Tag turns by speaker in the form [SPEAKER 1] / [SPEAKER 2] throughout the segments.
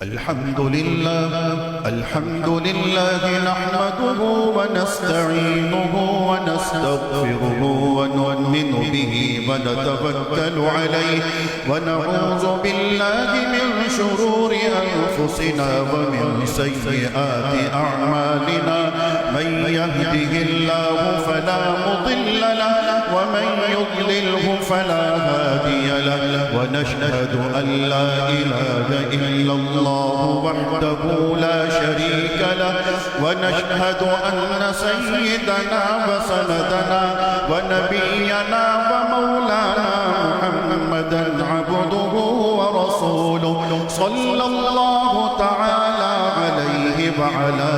[SPEAKER 1] الحمد لله نحمده ونستعينه ونستغفره ونؤمن به ونتوكل عليه ونعوذ بالله من شرور أنفسنا ومن سيئات أعمالنا من يهده الله فلا مضل له ومن يضلله فلا هادي له ونشهد أن لا إله إلا الله وحده لا شريك له ونشهد أن سيدنا وسندنا ونبينا ومولانا محمدا عبده ورسوله صلى الله تعالى عليه وعلى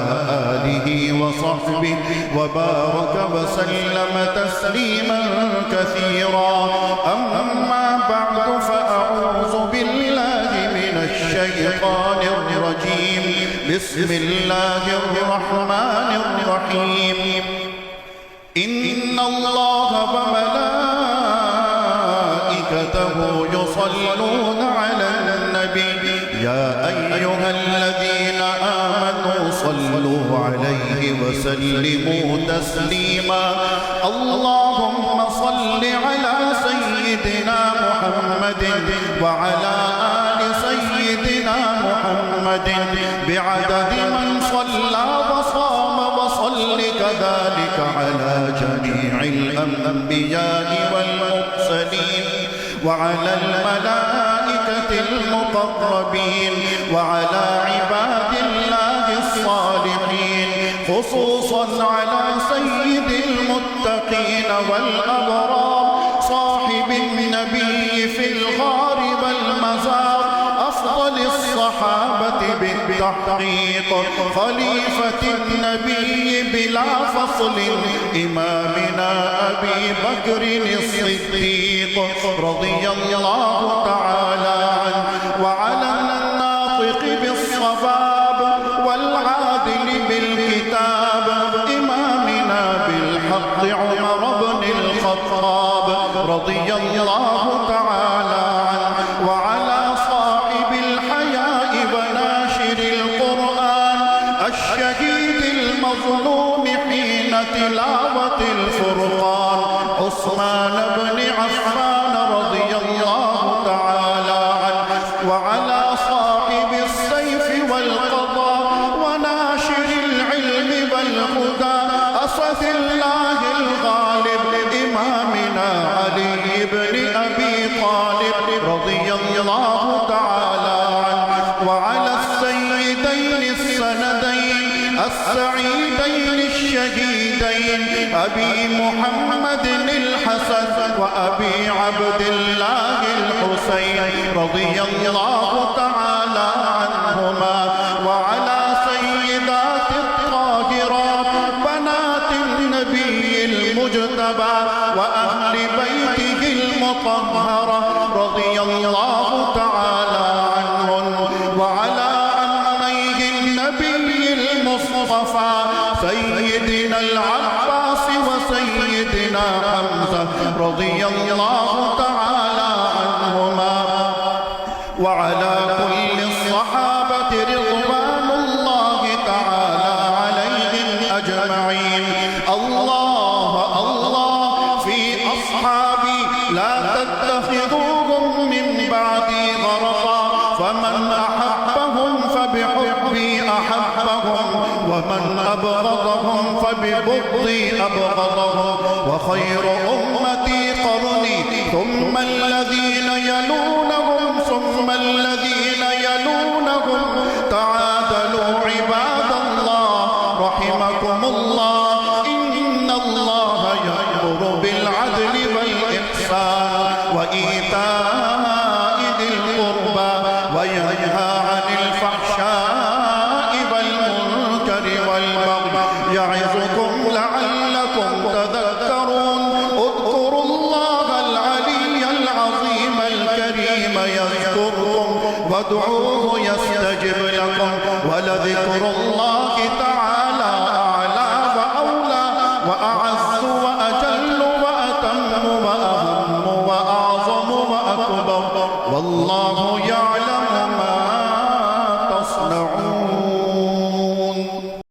[SPEAKER 1] آله وصحبه وبارك وسلم تسليما كثيرا. أما بعد فأعوذ بالله من الشيطان الرجيم. بسم الله الرحمن الرحيم. إن الله وملائكته يصلون على النبي يا أيها الذين آمنوا صلوا عليه وسلموا تسليما. اللهم صل على سيدنا محمد وعلى آل سيدنا محمد بعدد من صلى وصام وصل كذلك على جميع الأنبياء والمرسلين وعلى الملائكة المقربين وعلى عباد الله الصالحين خصوصا على سيد المتقين والأبرار صاحب النبي في الغار والمزار أفضل الصحابة بالتحقيق خليفة النبي بلا فصل إمامنا أبي بكر الصديق رضي الله تعالى عنه وعلى الناطق بالصواب والعادل بالكتاب إمامنا بالحق عمر بن الخطاب رضي الله تعالى عنه وعلى صاحب الحياء وناشر القرآن الشهيد المظلوم حين تلاوة الفرقان عثمان بن عفان رضي الله تعالى عنه وعلى صاحب السيف والقضاء وناشر العلم والهدى أسد الله الغالب إمامنا علي بن أبي طالب رضي الله تعالى عنه وعلى السيدين السندين السعيدين الشهيدين أبي محمد الحسن وأبي عبد الله الحسين رضي الله تعالى عنهما وعلى سيدات الطاهرات بنات النبي المجتبى وأهل بيته المطهرة رضي الله تعالى عنهم وعلى عميه النبي المصطفى سيدنا العباس وسيدنا حمزة رضي الله تعالى عنهما وعلى كل الصحابة رضوان الله تعالى عليهم أجمعين. الله في أصحابي لا تتخذوهم من بعدي غرضا فمن أحبهم فبحبي أحبهم ومن أبغضهم فببغضي أبغضهم وخير أمتي قرني ثم الذين يلونهم ثم الذين يلونهم تعادلوا عباد الله رحمكم الله. إن الله يأمر بالعدل والإحسان وإيتاء ذي القربى وينهى عن الفحشاء والمنكر والبغي يعظكم لعلكم تذكرون. اذكروا الله العلي العظيم الكريم يذكركم وادعوه يستجب لكم ولذكر الله